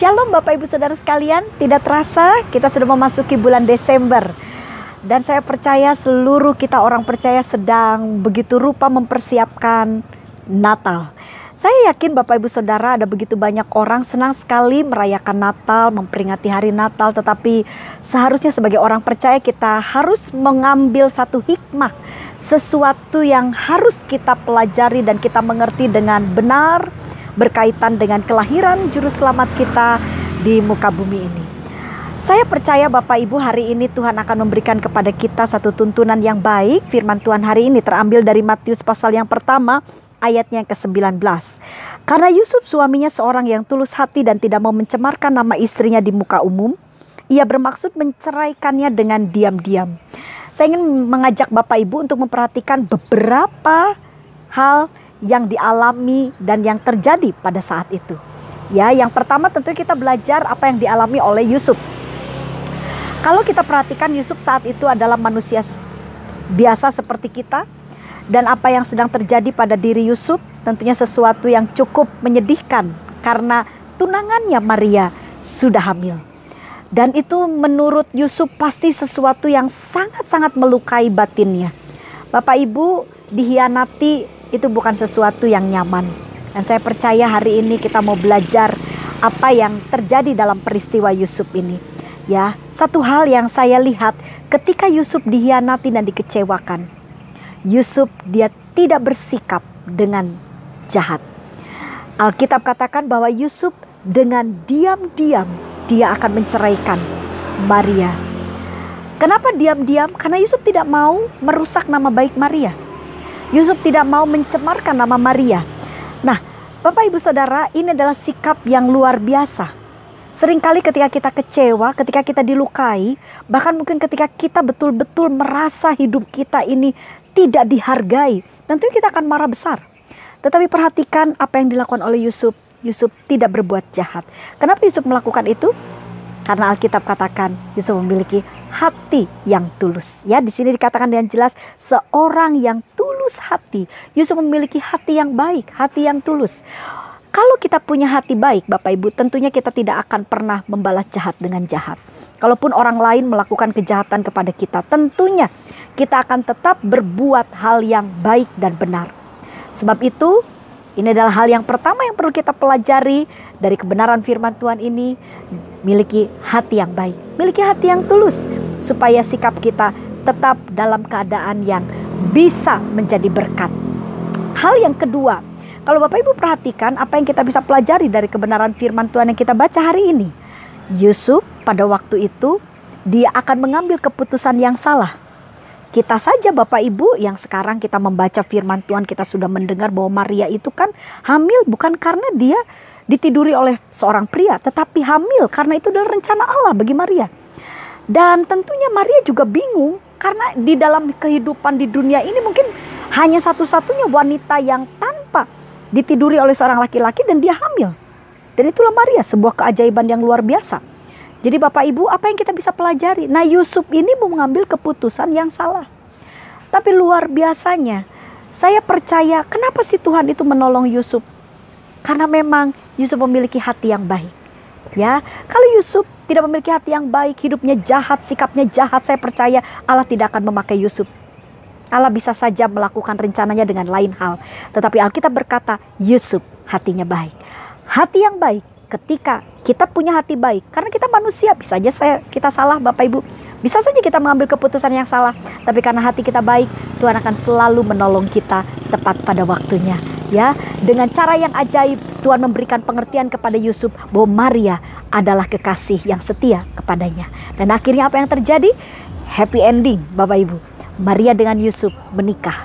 Shalom Bapak Ibu Saudara sekalian, tidak terasa kita sudah memasuki bulan Desember. Dan saya percaya seluruh kita orang percaya sedang begitu rupa mempersiapkan Natal. Saya yakin Bapak Ibu Saudara ada begitu banyak orang senang sekali merayakan Natal, memperingati hari Natal. Tetapi seharusnya sebagai orang percaya kita harus mengambil satu hikmah. Sesuatu yang harus kita pelajari dan kita mengerti dengan benar berkaitan dengan kelahiran Juru Selamat kita di muka bumi ini. Saya percaya Bapak Ibu hari ini Tuhan akan memberikan kepada kita satu tuntunan yang baik. Firman Tuhan hari ini terambil dari Matius pasal yang pertama ayatnya yang ke-19. Karena Yusuf suaminya seorang yang tulus hati dan tidak mau mencemarkan nama istrinya di muka umum, ia bermaksud menceraikannya dengan diam-diam. Saya ingin mengajak Bapak Ibu untuk memperhatikan beberapa hal yang dialami dan yang terjadi pada saat itu. Ya, yang pertama tentu kita belajar apa yang dialami oleh Yusuf. Kalau kita perhatikan Yusuf saat itu adalah manusia biasa seperti kita. Dan apa yang sedang terjadi pada diri Yusuf tentunya sesuatu yang cukup menyedihkan. Karena tunangannya Maria sudah hamil. Dan itu menurut Yusuf pasti sesuatu yang sangat-sangat melukai batinnya. Bapak Ibu, dihianati itu bukan sesuatu yang nyaman. Dan saya percaya hari ini kita mau belajar apa yang terjadi dalam peristiwa Yusuf ini. Ya, satu hal yang saya lihat ketika Yusuf dihianati dan dikecewakan, Yusuf dia tidak bersikap dengan jahat. Alkitab katakan bahwa Yusuf dengan diam-diam dia akan menceraikan Maria. Kenapa diam-diam? Karena Yusuf tidak mau merusak nama baik Maria. Yusuf tidak mau mencemarkan nama Maria. Nah, Bapak Ibu Saudara, ini adalah sikap yang luar biasa. Seringkali ketika kita kecewa, ketika kita dilukai, bahkan mungkin ketika kita betul-betul merasa hidup kita ini tidak dihargai, tentunya kita akan marah besar. Tetapi perhatikan apa yang dilakukan oleh Yusuf. Yusuf tidak berbuat jahat. Kenapa Yusuf melakukan itu? Karena Alkitab katakan Yusuf memiliki hati yang tulus. Ya, di sini dikatakan dengan jelas seorang yang tulus hati. Yusuf memiliki hati yang baik, hati yang tulus. Kalau kita punya hati baik Bapak Ibu, tentunya kita tidak akan pernah membalas jahat dengan jahat. Kalaupun orang lain melakukan kejahatan kepada kita, tentunya kita akan tetap berbuat hal yang baik dan benar. Sebab itu, ini adalah hal yang pertama yang perlu kita pelajari dari kebenaran firman Tuhan ini. Miliki hati yang baik, miliki hati yang tulus, supaya sikap kita tetap dalam keadaan yang bisa menjadi berkat. Hal yang kedua, kalau Bapak Ibu perhatikan apa yang kita bisa pelajari dari kebenaran firman Tuhan yang kita baca hari ini. Yusuf pada waktu itu dia akan mengambil keputusan yang salah. Kita saja Bapak Ibu yang sekarang kita membaca firman Tuhan, kita sudah mendengar bahwa Maria itu kan hamil bukan karena dia ditiduri oleh seorang pria, tetapi hamil karena itu adalah rencana Allah bagi Maria. Dan tentunya Maria juga bingung karena di dalam kehidupan di dunia ini mungkin hanya satu-satunya wanita yang tanpa ditiduri oleh seorang laki-laki dan dia hamil. Dan itulah Maria, sebuah keajaiban yang luar biasa. Jadi Bapak Ibu, apa yang kita bisa pelajari? Nah, Yusuf ini mau mengambil keputusan yang salah. Tapi luar biasanya, saya percaya kenapa sih Tuhan itu menolong Yusuf? Karena memang Yusuf memiliki hati yang baik. Ya, kalau Yusuf tidak memiliki hati yang baik, hidupnya jahat, sikapnya jahat, saya percaya Allah tidak akan memakai Yusuf. Allah bisa saja melakukan rencananya dengan lain hal. Tetapi Alkitab berkata, Yusuf hatinya baik. Hati yang baik ketika kita punya hati baik. Karena kita manusia, bisa saja kita salah Bapak Ibu. Bisa saja kita mengambil keputusan yang salah. Tapi karena hati kita baik, Tuhan akan selalu menolong kita tepat pada waktunya. Ya, dengan cara yang ajaib Tuhan memberikan pengertian kepada Yusuf bahwa Maria adalah kekasih yang setia kepadanya. Dan akhirnya apa yang terjadi? Happy ending Bapak Ibu. Maria dengan Yusuf menikah.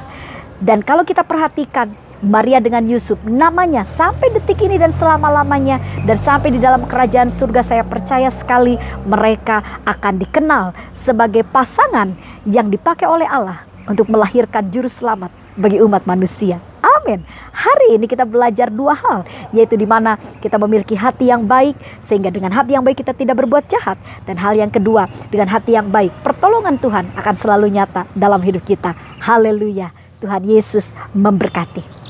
Dan kalau kita perhatikan Maria dengan Yusuf, namanya sampai detik ini dan selama-lamanya dan sampai di dalam kerajaan surga, saya percaya sekali mereka akan dikenal sebagai pasangan yang dipakai oleh Allah untuk melahirkan juru selamat bagi umat manusia. Amin. Hari ini kita belajar dua hal, yaitu di mana kita memiliki hati yang baik sehingga dengan hati yang baik kita tidak berbuat jahat, dan hal yang kedua, dengan hati yang baik pertolongan Tuhan akan selalu nyata dalam hidup kita. Haleluya. Tuhan Yesus memberkati.